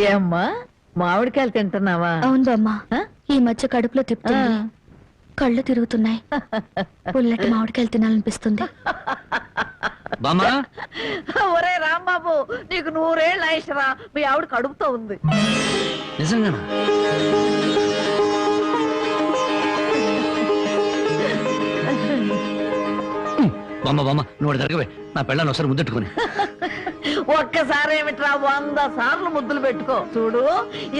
ఏమ్మా మామిడికాయలు తింటున్నావా? అవును బామ్మా, ఈ మధ్య కడుపులో తిప్పుతుంది, కళ్ళు తిరుగుతున్నాయి, పుల్లటి మామిడికాయలు తినాలనిపిస్తుంది. ఒరే రాంబాబు, నీకు 100 ఏళ్ళు ఆయుషరా, మీ ఆవిడ కడుపుతో ఉంది. నిజంగా బామ్మ బామ్మ నువ్వు జరగవే, నా పెళ్ళాన్ని ఒకసారి ముద్దెట్టుకుని. ఒక్కసారి ఏమిట్రా 100 సార్లు ముద్దులు పెట్టుకో. చూడు,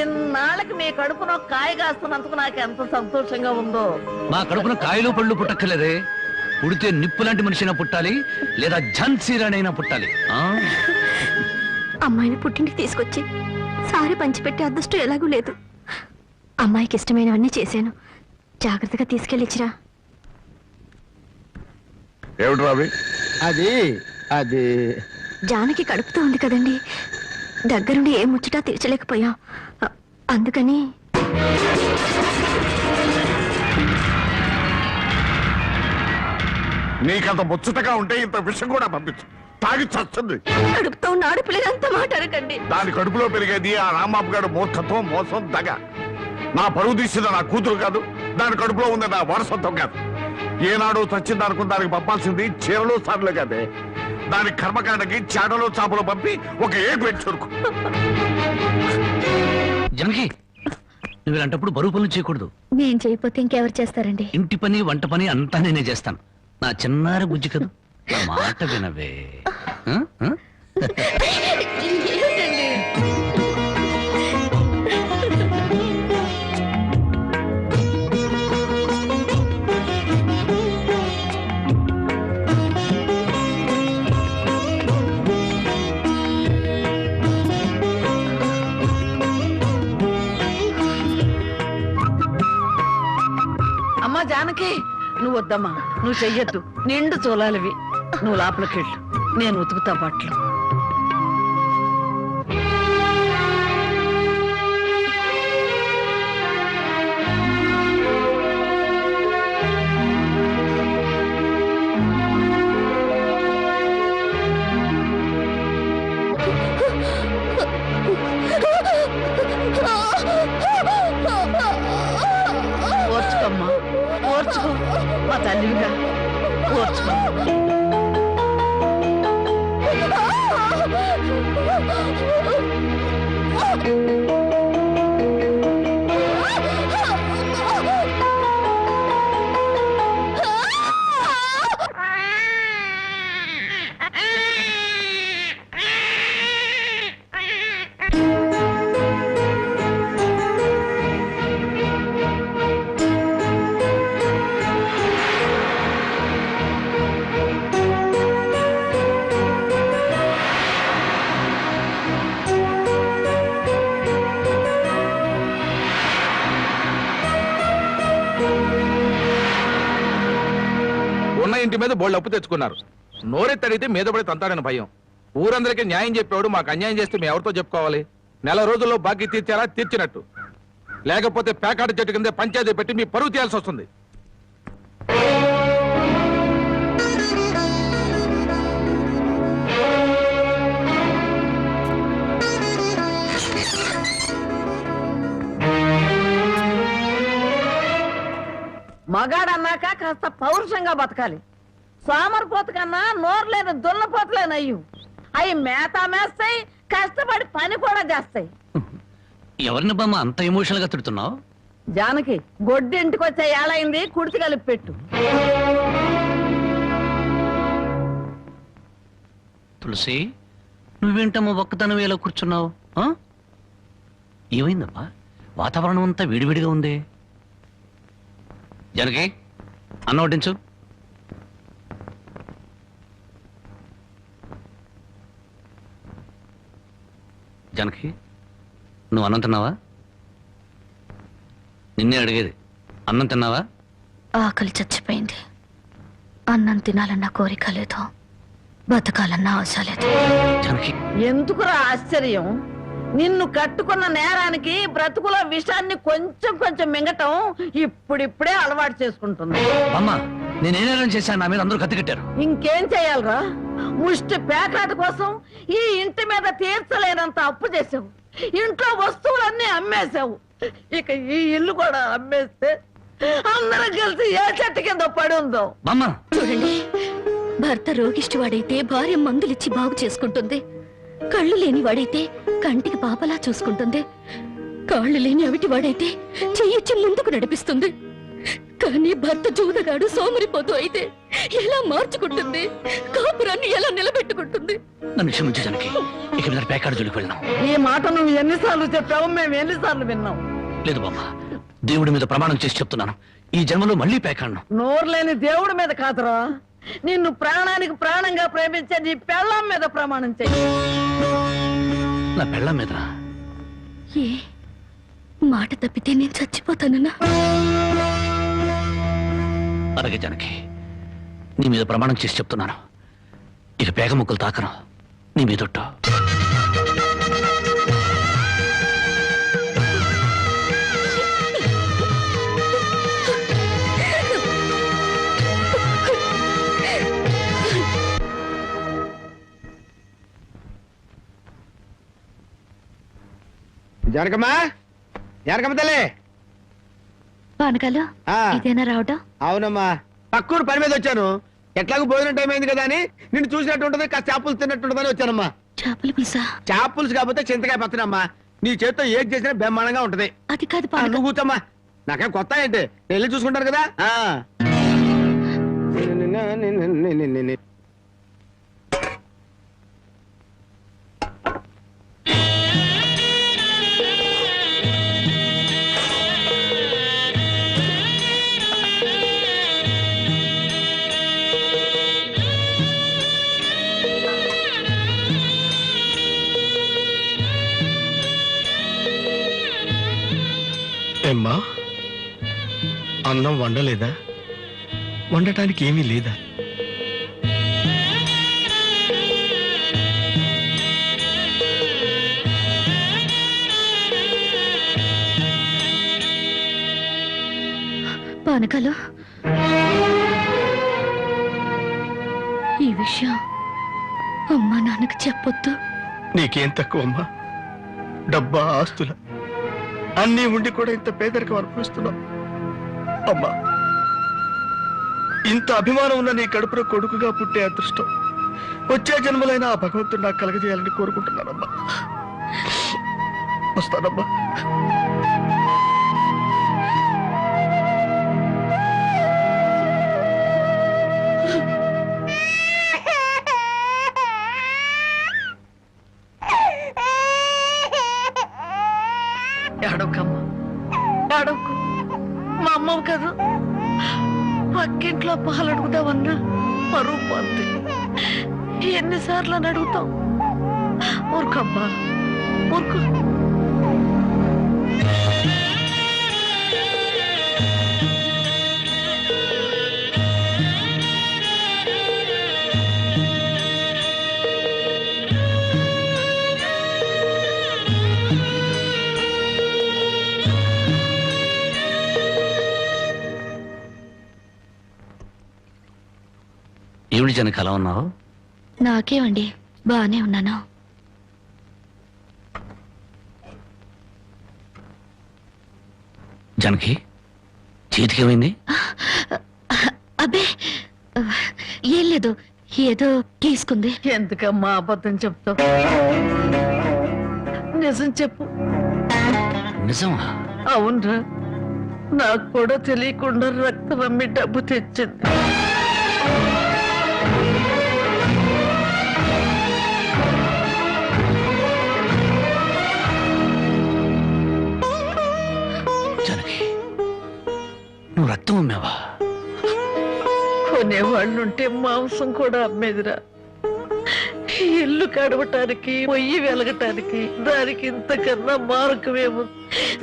ఇన్నాళ్ళకి మీ కడుపున కాయ కాస్తున్నందుకు నాకు ఎంత సంతోషంగా ఉందో. మా కడుపున కాయలు పళ్ళు పుట్టక్కర్లేదే, పుడితే నిప్పు లాంటి మనిషినా పుట్టాలి, లేదా ఝాన్సీరాణైనా పుట్టాలి. అమ్మాయిని పుట్టింటికి తీసుకొచ్చి సారి పంచిపెట్టే అదృష్టం ఎలాగూ లేదు. అమ్మాయికి ఇష్టమైనవన్నీ చేశాను, జాగ్రత్తగా తీసుకెళ్ళిచ్చిరా. అది అది జానకి కడుపుతో ఉంది కదండి, దగ్గరుండి ఏ ముచ్చటా తీర్చలేకపోయాం, అందుకని. నీకంత ముచ్చటగా ఉంటే ఇంత విషయం కూడా పంపించు, తాగి చస్తుంది. కడుపుతో ఉన్న ఆడపిల్లలంతా మాట్లాడకండి. దాని కడుపులో పెరిగేది ఆ రాంబాబు గారు మూర్ఖత్వం, మోసం, దగ. నా పరువు తీసిన నా కూతురు కాదు, దాని కడుపులో ఉంది నా వారసత్వం కాదు. ఏనాడు చచ్చింది అనుకుని దానికి పంపాల్సింది చీరలు సార్లు కాదే, దాని కర్మకాండకి చాటలో చాపలు పంపి ఒక ఏటు పెట్టి చురుకు. జనకి, నువ్వు ఇలాంటప్పుడు బరువు పనులు చేయకూడదు. నేను చేయకపోతే ఇంకెవరు చేస్తారండి? ఇంటి పని వంట పని అంతా నేనే చేస్తాను. నా చిన్నారి బుజ్జి కదా, నా మాట వినవే. అమ్మా జానకి, నువ్వు వద్దమ్మా, నువ్వు చెయ్యొద్దు, నిండు చూలాలివి. నువ్వు లోపలికెళ్ళు, నేను ఉతుకుతా బట్టలు. ఓర్చుకోమ్మా, ఓర్చుకో, మా తల్లివిగా ఓర్చుకో. ఉన్న ఇంటి మీద బోళ్ళు అప్పు తెచ్చుకున్నారు. నోరెత్తడితే మీద పడి తంతాడని భయం. ఊరందరికీ న్యాయం చెప్పేవాడు మాకు అన్యాయం చేస్తే మేము ఎవరితో చెప్పుకోవాలి? నెల రోజుల్లో బాకీ తీర్చారా? తీర్చినట్టు. లేకపోతే పేకాట చెట్టు కింద పంచాయతీ పెట్టి మీ పరువు తీయాల్సి వస్తుంది. మగాడన్నాక కాస్త పౌరుషంగా బతకాలి. సోమరిపోతు కన్నా నోరులేని దున్నపోతులేనయ్యు. అవి మేత మేస్తాయి, కష్టపడి పని కూడా చేస్తాయి. ఎవరిని బామ్మ అంత ఎమోషనల్ గా తిడుతున్నావు? జానకి, గొడ్డి ఇంటికి వచ్చే ఏళైంది, కుడితి కలిపి పెట్టు. తులసి, నువ్వేంటమ్మా ఒక్కతనం ఎలా కూర్చున్నావు? ఏమైందమ్మా? వాతావరణం అంతా వేడివేడిగా ఉంది. జనకి, అన్నం వడ్డించు. జనకి, నువ్వు అన్నం తిన్నావా? నిన్నే అడిగేది, అన్నం తిన్నావా? ఆకలి చచ్చిపోయింది, అన్నం తినాలన్న కోరిక లేదు, బతకాలన్న ఆశ లేదు. జనకి, ఎందుకురా ఆశ్చర్యం? నిన్ను కట్టుకున్న నేరానికి బ్రతుకుల విషాన్ని కొంచెం కొంచెం మింగటం ఇప్పుడిప్పుడే అలవాటు చేసుకుంటుంది. అమ్మా, నేనేం చేశాను? నా మీద అందరూ కత్తి కట్టారు. ఇంకేం చేయాలరా? ముష్టి పేకాట కోసం ఈ ఇంటి మీద తీర్చలేనంత అప్పు చేసావు. ఇంట్లో వస్తువులన్నీ అమ్మేశావు. ఇక ఈ ఇల్లు కూడా అమ్మేస్తే అందరం కలిసి ఏ చెట్టు కింద పడి ఉందో. బామ్మ చూడండి, భర్త రోగిష్టి వాడైతే భార్య మందులిచ్చి బాగు చేసుకుంటుంది. కళ్ళు లేని వాడైతే కంటికి పాపలా చూసుకుంటుంది. కాళ్ళు లేని అవిటి వాడైతే చెయ్యిచ్చి ముందుకు నడిపిస్తుంది. కానీ భర్త జూదగాడు సోమరిపోతూ అయితే ఎలా మార్చుకుంటుంది? కాపురాన్ని ఎలా నిలబెట్టుకుంటుంది? నన్ను క్షమించు జానకి, ఇక మీద పేకాడు జోలికి వెళ్ళాం. ఈ మాట నువ్వు ఎన్నిసార్లు చెప్పావు, మేము ఎన్నిసార్లు విన్నాం. లేదు బామ్మ, దేవుడి మీద ప్రమాణం చేసి చెప్తున్నాను, ఈ జన్మలో మళ్ళీ పేకాడను. నోరు లేని దేవుడి మీద కాదురా, నిన్ను ప్రాణానికి ప్రాణంగా ప్రేమించే నీ పెళ్ళాం మీద ప్రమాణం చెయ్యి. నా పెళ్ళం మీద ఏ మాట తప్పితే నేను చచ్చిపోతానన్నా? అలాగే జానకి, నీ మీద ప్రమాణం చేసి చెప్తున్నాను, ఇక పేగ ముక్కలు తాకను నీ మీదొట్టు. జనకమ్మా, జనకమ్మ తల్లి. పానకాలు ఆ. ఇదేనా రావటం? అవునమ్మా, పక్కూరు పని మీద వచ్చాను. ఎట్లాగో భోజనం టైం అయింది కదా అని నిన్ను చూసినట్టు ఉంటది, కాస్త చేపలు తిన్నట్టు ఉంటుందని వచ్చానమ్మా. చేపల పులుసా? చేపలుసు కాకపోతే చింతకాయ పచ్చనమ్మా. నీ చేతితో ఏది చేసినా బ్రహ్మాండంగా ఉంటది. అది కాదు ఆ, పానకం. నువ్వు కూర్చోమ్మా, నాకేం కొత్త ఏంటి, నేను వెళ్ళి చూసుకుంటాను కదా. ఆ. ఏమ్మా, అన్నం వండలేదా? వండటానికి ఏమీ లేదా? పానకాలు, ఈ విషయం అమ్మా నాన్నకు చెప్పొద్దు. నీకేం తక్కువమ్మా? డబ్బా, ఆస్తుల అన్నీ ఉండి కూడా ఇంత పేదరికం అనుభవిస్తున్నావు. అమ్మా, ఇంత అభిమానం ఉన్న నీ కడుపులో కొడుకుగా పుట్టే అదృష్టం వచ్చే జన్మలైనా ఆ భగవంతుడు నాకు కలగజేయాలని కోరుకుంటున్నానమ్మా. వస్తానమ్మా. ఏడవకమ్మా, ఏడవకు. మా అమ్మవు కదా, పక్కింట్లో పాలు అడుగుతావన్నా పరువు పోద్ది. ఎన్నిసార్లు అని అడుగుతావు? ఊరుకమ్మా, ఊరుకు. ఏమిటి జనకి అలా ఉన్నావు? నాకేమండి, బానే ఉన్నాను. జనకి చేతికి ఏమైంది? అబ్బే, ఏం లేదు, ఏదో గీసుకుంది. ఎందుకమ్మా అబద్ధం చెప్తావు? నిజం చెప్పు. నిజమా? అవునరా, నాకు కూడా తెలియకుండా రక్తం అమ్మి డబ్బు తెచ్చింది. జనకి, నువ్వు రక్తం అమ్మావా? కొనేవాళ్ళుంటే మాంసం కూడా అమ్మేదిరా. ఇల్లు కడవటానికి, పొయ్యి వెలగటానికి దానికి ఇంతకన్నా మార్గమేముంది?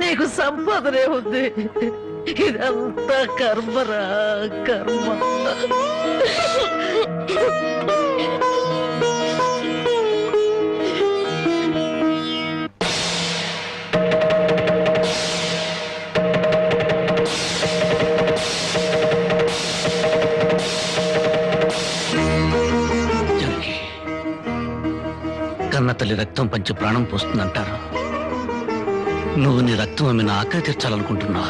నీకు సంపాదనే ఉంది. ఇదంతా కర్మరా, కర్మ. జనకి, కన్న తల్లి రక్తం పంచి ప్రాణం పోస్తుందంటారు. నువ్వు నీ రక్తం ఆమె నా ఆకలి తీర్చాలనుకుంటున్నా.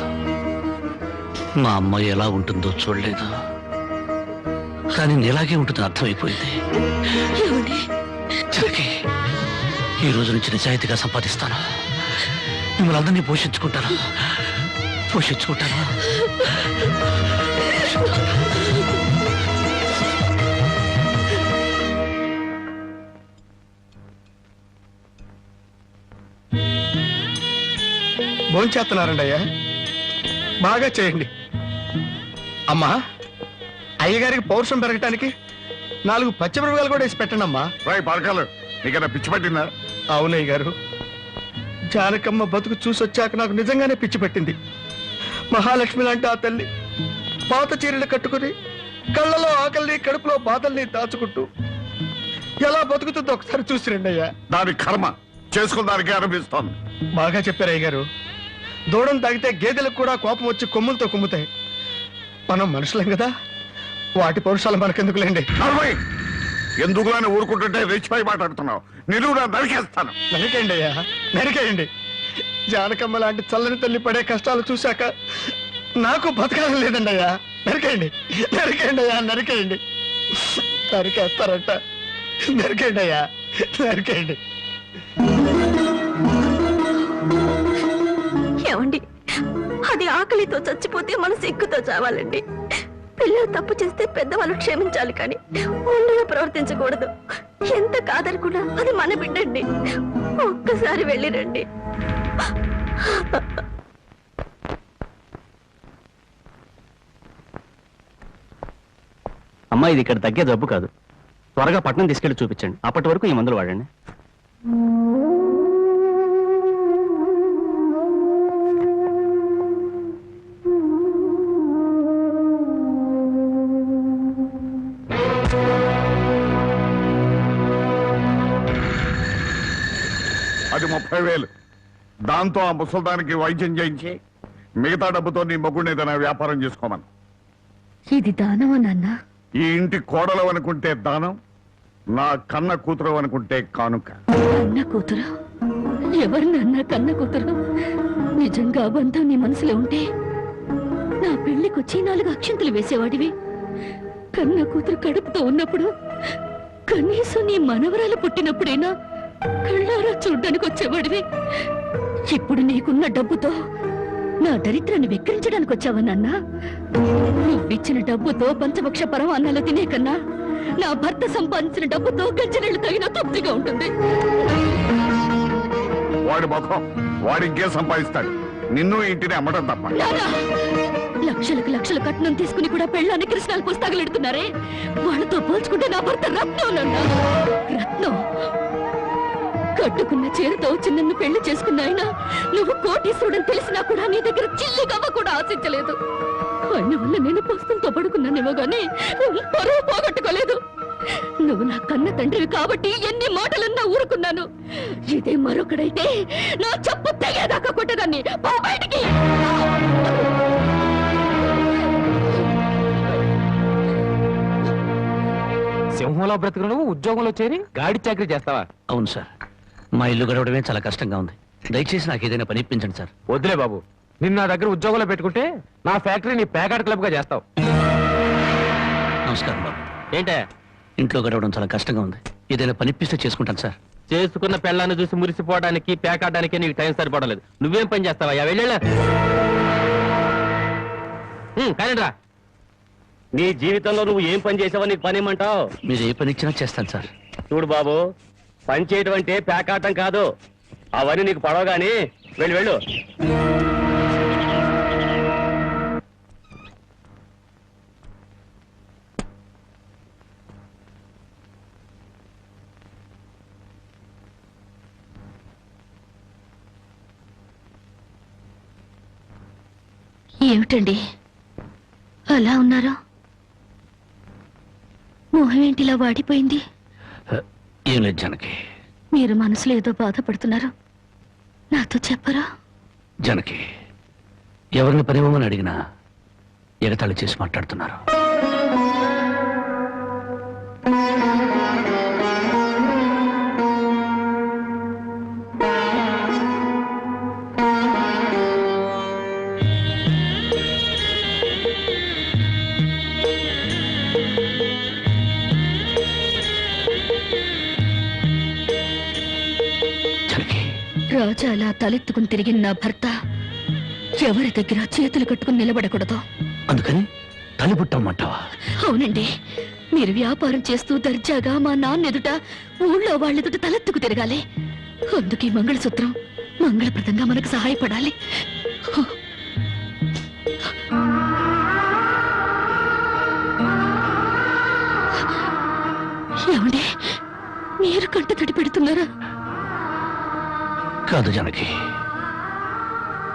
మా అమ్మాయి ఎలా ఉంటుందో చూడలేదు, కానీ నీలాగే ఉంటుందని అర్థమైపోయింది. జనకి, ఈ రోజు నుంచి నిజాయితీగా సంపాదిస్తాను. మిమ్మల్ని అందరినీ పోషించుకుంటాను. భోంచేస్తున్నారండి అయ్యా, బాగా చేయండి. అమ్మా, అయ్యగారికి పౌరుషం పెరగటానికి 4 పచ్చిమిరపకాయలు కూడా వేసి పెట్టండి అమ్మా. రాయ్ పరకాలు, నీకన్నా పిచ్చి పట్టిందా? అవునయ్య గారు, జానకమ్మ బతుకు చూసొచ్చాక నాకు నిజంగానే పిచ్చి పట్టింది. మహాలక్ష్మి లాంటి ఆ తల్లి పాత చీరలు కట్టుకుని కళ్ళలో ఆకలిని కడుపులో బాధల్ని దాచుకుంటూ ఎలా బతుకుతుందో ఒకసారి చూసిరండి అయ్యా. దాని కర్మ చేసుకున్న దానికి అనిపిస్తోంది. బాగా చెప్పారు అయ్య గారు. దూడం తాగితే గేదెలకు కూడా కోపం వచ్చి కొమ్ములతో కుమ్ముతాయి. మనం మనుషులేం కదా, వాటి పౌరుషాలు మనకెందుకులేండి. ఎందుకులని ఊరుకుంటుంటే రెచ్చిపోయి మాట్లాడుతున్నావు. నిలువురా నరికేస్తాను. నరికేయండి అయ్యా, నరికేయండి. జానకమ్మ లాంటి చల్లని తల్లి పడే కష్టాలు చూశాక నాకు బతకాలం లేదండి అయ్యా. నరికేయండి, నరికేయండి అయ్యా, నరికేయండి. నరికేస్తారంట, నరికేయండి అయ్యా, నరికేయండి. ఏమండి, అది ఆకలితో చచ్చిపోతే మన సిగ్గుతో చావాలండి. పిల్లలు తప్పు చేస్తే పెద్దవాళ్ళు క్షమించాలి, కానీ ఒండుగా ప్రవర్తించకూడదు. ఎంత కాదనుకున్నా అది మన బిడ్డండి. ఒక్కసారి వెళ్ళిరండి. అమ్మా, ఇది ఇక్కడ తగ్గే జబ్బు కాదు. త్వరగా పట్నం తీసుకెళ్లి చూపించండి. అప్పటి వరకు ఈ మందులు వాడండి. అది 30,000. దాంతో ఆ ముసల్దానికి వైద్యం చేయించి మిగతా డబ్బుతో నీ మొగుడిని ఏదైనా వ్యాపారం చేసుకోమను. ఇది దానమా నాన్న? ఈ ఇంటి కోడలు అనుకుంటే దానం, నా కన్న కూతురు అనుకుంటే కానుక. కన్న కూతురు? ఎవరు నాన్న కన్న కూతురు? నిజంగా బంధం నీ మనసులో ఉంటే నా పెళ్లికొచ్చి 4 అక్షంతలు వేసేవాడివి. కన్న కూతురు కడుపుతో ఉన్నప్పుడు, కనీసం నీ మనవరాలు పుట్టినప్పుడైనా కళ్ళారా చూడ్డానికి వచ్చేవాడివి. ఇప్పుడు నీకున్న డబ్బుతో నా దరిద్రాన్ని వెక్కిరించడానికి వచ్చావా నాన్న? నువ్విచ్చిన డబ్బుతో పంచభక్ష పరమాన్నాలు తినే కన్నా నా భర్త సంపాదించిన డబ్బుతో గంజనీళ్లు తగిన తృప్తిగా ఉంటుంది. వాడి ముఖం, వాడి ఇంకే సంపాదిస్తాడు. నిన్ను ఇంటిని అమ్మడం తప్ప. లక్షలకు లక్షల కట్నం తీసుకుని కూడా పెళ్ళాన్ని కృష్ణాలు పుస్తకాలెడుతున్నారే, వాళ్ళతో పోల్చుకుంటే నా భర్త రత్నం నాన్న, రత్నం. కట్టుకున్న చీరతో వచ్చి నన్ను పెళ్లి చేసుకున్న ఆయన నువ్వు కోటీశ్వరుడని తెలిసినా కూడా నీ దగ్గర చిల్లిగవ్వ కూడా ఆశించలేదు. ఆయన వల్ల నేను పస్తులతో పడుకున్నానేమో గానీ పరువు పోగొట్టుకోలేదు. నువ్వు నా కన్న తండ్రివి కాబట్టి ఎన్ని మాటలన్నా ఊరుకున్నాను. ఇదే మరొకడైతే నా చెప్పు తెగేదాకా కొట్టేదాన్ని. బయటికి సింహంలో బ్రతుకు నువ్వు ఉద్యోగంలో చేరి గాడి చాకరీ చేస్తావా? అవును సార్, మా ఇల్లు గడవడమే చాలా కష్టంగా ఉంది. దయచేసి నాకు ఏదైనా పని ఇప్పించండి సార్. వద్దులే బాబు, నిన్న నా దగ్గర ఉద్యోగంలో పెట్టుకుంటే నా ఫ్యాక్టరీ నీ ప్యాకాట్ క్లబ్ గా చేస్తావు. నమస్కారం బాబు. ఏంటే ఇంట్లో గడవడం చాలా కష్టంగా ఉంది. ఏదైనా పని ఇప్పిస్తే చేసుకుంటాను సార్. చేసుకున్న పెళ్ళాన్ని చూసి మురిసిపోవడానికి ప్యాకాటానికి నీకు టైం సరిపడలేదు. నువ్వేం పని చేస్తావా? వెళ్ళా కానీ రా, నీ జీవితంలో నువ్వు ఏం పని చేసావో నీకు పని ఏమంటావు? మీరు ఏ పని ఇచ్చినా చేస్తాను సార్. చూడు బాబు, పని చేయటం అంటే ప్యాకాటం కాదు. అవన్నీ నీకు పడవగాని వెళ్ళు వెళ్ళు. ఏమిటండి అలా ఉన్నారు? మొహం ఏంటిలా వాడిపోయింది? ఏం లేదు జనకి. మీరు మనసులో ఏదో బాధపడుతున్నారు, నాతో చెప్పరా? జనకి, ఎవరిని పనివ్వమని అడిగినా ఎగతాళి చేసి మాట్లాడుతున్నారు. రాజాలా తలెత్తుకుని తిరిగిన నా భర్త ఎవరి దగ్గర చేతులు కట్టుకుని నిలబడకూడదు. అందుకని తలిపుట్టమ్మంటావా? అవునండి, మీరు వ్యాపారం చేస్తూ దర్జాగా మా నాన్న ఎదుట ఊళ్ళో వాళ్ళెదుట తలెత్తుకు తిరగాలి. అందుకే మంగళసూత్రం మంగళప్రదంగా మనకు సహాయపడాలి. ఏమండి, మీరు కంట తడి పెడుతున్నారా? కాదు జానకి,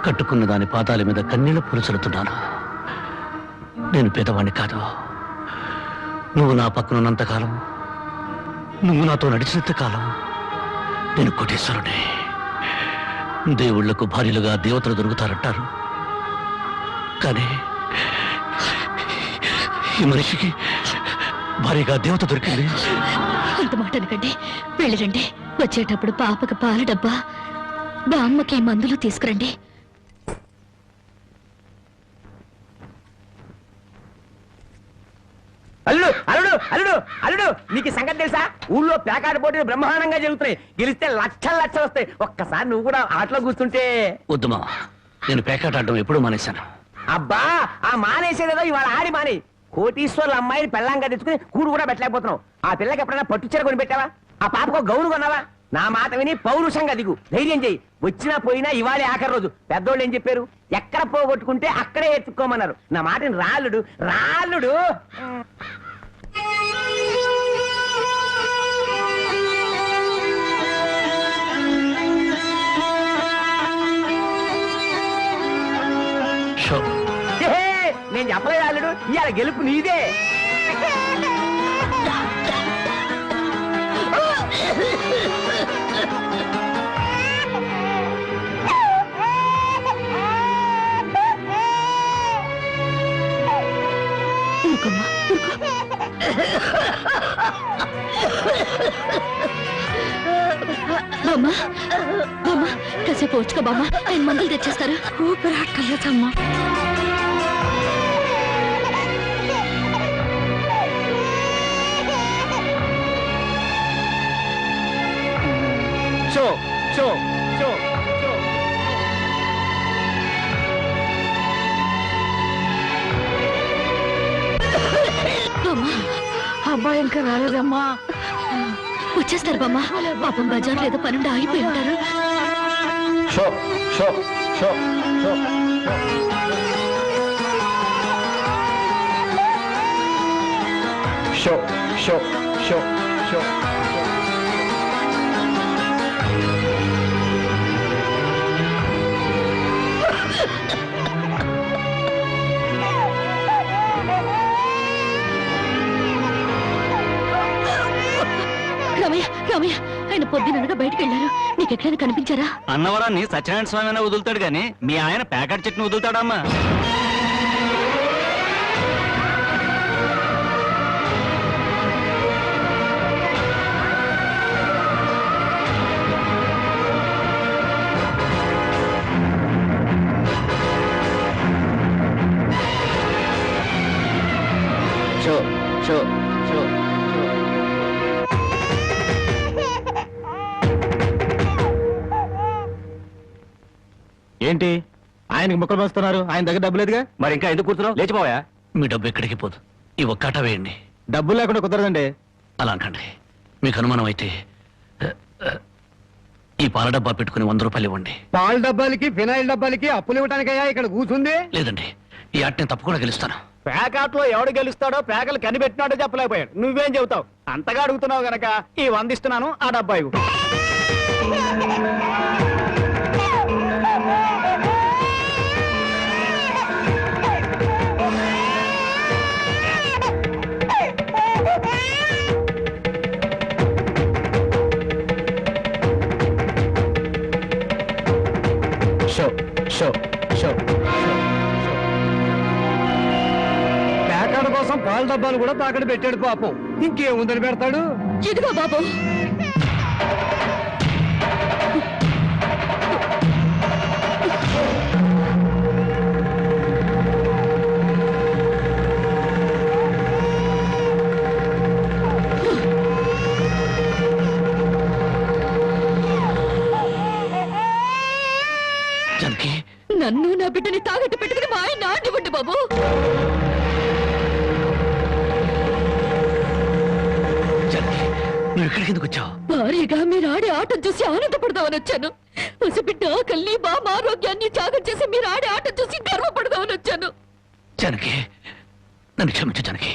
కట్టుకున్న దాని పాదాల మీద కన్నీళ్లు పూల్చలుతున్నాను. నేను పేదవాణ్ణి కాదు. నువ్వు నా పక్కనున్నంతకాలం, నువ్వు నాతో నడిచినంత కాలం నేను కోటేశ్వరుడే. దేవుళ్లకు భార్యలుగా దేవతలు దొరుకుతారంటారు, కానీ ఈ మనిషికి భార్యగా దేవత దొరికింది. అంత మాట అనకండి, వెళ్ళిరండి. వచ్చేటప్పుడు పాపకు పాల డబ్బా, బామ్మకి మందులు తీసుకురండి. అల్లుడు అల్లుడు అల్లుడు అల్లుడు, నీకు సంగతి తెలుసా? ఊళ్ళో పేకాట పోటీలు బ్రహ్మాండంగా జరుగుతున్నాయి. గెలిస్తే లక్షలు లక్షలు వస్తాయి. ఒక్కసారి నువ్వు కూడా ఆటలో కూర్చుంటే. వద్దు మావా, నేను పేకాట ఆడడం ఎప్పుడూ మానేశాను. అబ్బా, ఆ మానేసేదేదో ఇవాళ ఆడి మాని. కోటీశ్వర్ల అమ్మాయిని పెళ్ళంగా తెచ్చుకుని కూడు కూడా పెట్టలేకపోతున్నావు. ఆ పిల్లకి ఎప్పుడైనా పట్టుచీర కొని పెట్టావా? ఆ పాపకు గౌను కొన్నావా? నా మాట విని పౌరుషంగా దిగు, ధైర్యం చెయ్యి. వచ్చినా పోయినా ఇవాళే ఆఖరి రోజు. పెద్దోళ్ళు ఏం చెప్పారు? ఎక్కడ పోగొట్టుకుంటే అక్కడే ఎత్తుక్కోమన్నారు. నా మాటని రాళ్ళుడు రాళ్ళుడు. నేను చెప్పలేదు అల్లుడు, ఇవాళ గెలుపు నీదే. బామ్మ బామ్మ, కాసేపు వచ్చుకో బామ్మ, ఆయన మందులు తెచ్చేస్తారు. ఊపిరాటలేదమ్మా. షో షో షో షో. అబ్బాయి ఇంకా రాలేదమ్మా. వచ్చేస్తారు బామ్మ. పాపం బజార్లో ఏదో పనుండి ఆగిపోయి ఉంటారు. షో షో షో షో. షో షో షో షో. రామయ్య రామయ్య, ఆయన పొద్దుననగా బయటకు వెళ్ళారు. నీకు ఎక్కడైనా కనిపించారా? అన్నవరాన్ని సత్యనారాయణ స్వామి అయినా వదులుతాడు గాని మీ ఆయన ప్యాకెట్ చెట్టును వదులుతాడమ్మా. షో షో షో. ఏంటి ఆయనకి ముక్కలు పోస్తున్నారు? ఆయన దగ్గర డబ్బు లేదుగా, మరి ఇంకా ఎందుకు కూర్చున్నావు? లేచిపోయా. మీ డబ్బు ఎక్కడికి పోదు. ఈ ఒక్కట వేయండి. డబ్బులు లేకుండా కుదరదండి. అలా అంటండి. మీకు అనుమానం అయితే ఈ పాల డబ్బా పెట్టుకుని 100 రూపాయలు ఇవ్వండి. పాల డబ్బాలకి ఫినాయిల్ డబ్బాలకి అప్పులు ఇవ్వటానికయ్యా ఇక్కడ కూర్చుంది? లేదండి, ఈ ఆట నేను తప్పకుండా గెలుస్తాను. పేకాట్లో ఎవడు గెలుస్తాడో పేకలు కనిపెట్టినాడో చెప్పలేకపోయాడు. నువ్వేం చెబుతావు? అంతగా అడుగుతున్నావు గనక ఈ 100 ఇస్తున్నాను, ఆ డబ్బా ఇవ్వు. షో షో షో. పేకాడ కోసం పాల డబ్బాలు కూడా తాకడ పెట్టాడు పాపం. ఇంకేముందని పెడతాడు? ఇదిగో బాబు. బాబు. జానకి, నువ్వు ఇక్కడికి ఎందుకు వచ్చావు? భారీగా మీరు ఆడే ఆటం చూసి ఆనందపడదామని వచ్చాను. పసిబిడ్డ ఆకల్ని బామ ఆరోగ్యాన్ని త్యాగం చేసి మీరు ఆడే ఆటం చూసి గర్వపడదామని వచ్చాను. జానకి, నన్ను క్షమించు జానకి,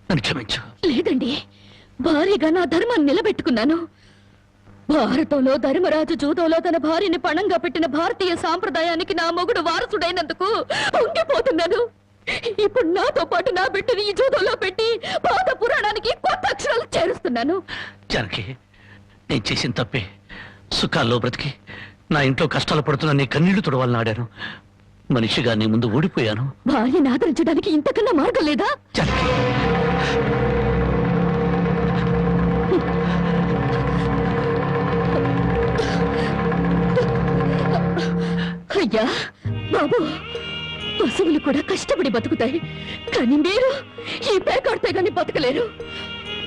నన్ను క్షమించు. లేదండి, భారీగా నా ధర్మాన్ని నిలబెట్టుకున్నాను. భారతంలో ధర్మరాజు జూదంలో తన భార్యని పణంగా పెట్టిన భారతీయ సాంప్రదాయానికి నా మొగుడు వారసుడైనందుకు ఉండిపోతున్నాను. ఇప్పుడు నాతో పాటు నా బిడ్డని ఈ జూదంలో పెట్టి పాత పురాణానికి కొత్త అక్షరాలు చేరుస్తున్నాను. జానకి, నేను చేసిన తప్పే. సుఖాల్లో బ్రతికి నా ఇంట్లో కష్టాలు పడుతున్నా నీ కన్నీళ్లు తుడవాలని ఆడాను. మనిషిగా నీ ముందు ఓడిపోయాను. భార్యని ఆదరించడానికి ఇంతకన్నా మార్గం లేదా? జానకి, అయ్యా బాబు, పశువులు కూడా కష్టపడి బతుకుతాయి, కానీ మీరు ఈ పేకాడితే గాని బతకలేరు.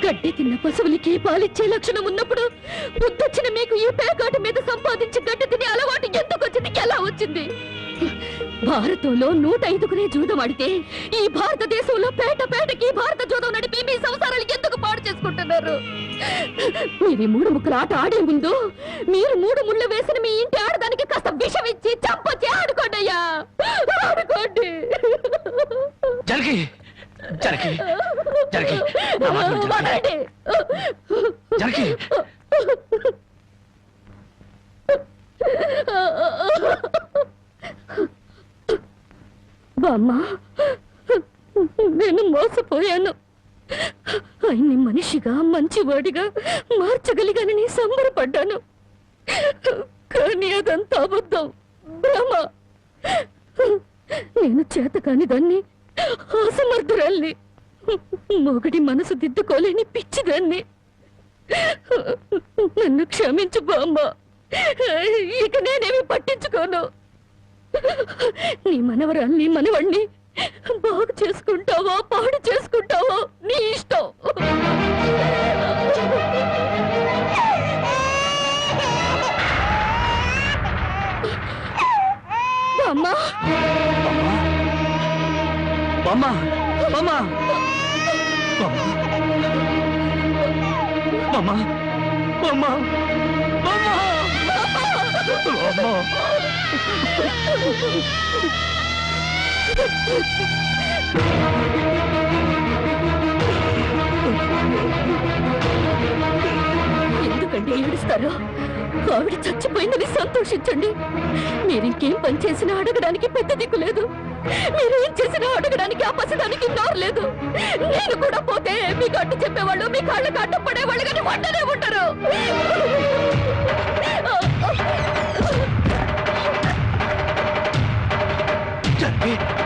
గడ్డి తిన్న పశువులకి పాలిచ్చే లక్షణం ఉన్నప్పుడు బుద్ధొచ్చిన మీకు ఈ పేకాట మీద సంపాదించి గడ్డి తినే అలవాటు ఎందుకు వచ్చింది, ఎలా వచ్చింది? భారతంలో 105 జూదం ఆడితే ఈ భారతదేశంలో పేట పేటకి భారత జూదం నడిపి మీ సంసారాలు ఎందుకు పాడు చేసుకుంటున్నారు? మీరు 3 ముక్కల ఆట ఆడే ముందు మీరు 3 ముళ్ళు వేసిన మీ ఇంటి ఆడదానికి కాస్త విషం ఇచ్చి చంపొచ్చి ఆడుకోండి అయ్యా, ఆడుకోండి. జానకి, జానకి, జానకి, నా మాట విను జానకి. జానకి, బామ్మ, నేను మోసపోయాను. ఆయన్ని మనిషిగా మంచివాడిగా మార్చగలిగానని సంబరపడ్డాను. కానీ అదంతా అబద్ధం, భ్రమ. నేను చేతకాని దాన్ని, అసమర్థురాల్ని, మొగడి మనసు దిద్దుకోలేని పిచ్చిదాన్ని. నన్ను క్షమించు బామ్మ, ఇక నేనేమి పట్టించుకోను. నీ మనవరాల్ని మనవణ్ణి బాగు చేసుకుంటావో పాడు చేసుకుంటావో నీ ఇష్టం. అమ్మా, బామ్మ, బామ్మ, బామ్మ, బామ్మ, బామ్మ, బామ్మ. ఎందుకండి ఏడుస్తారు? ఆవిడ చచ్చిపోయిందని సంతోషించండి. మీరింకేం పని చేసినా అడగడానికి పెద్ద దిక్కు లేదు. మీరేం చేసినా అడగడానికి ఆ పసిదానికి నోరు లేదు. నేను కూడా పోతే మీకు అడ్డు చెప్పేవాళ్ళు, మీ కాళ్ళకి అడ్డు పడేవాళ్ళు కానీ వంటనే ఉంటారు.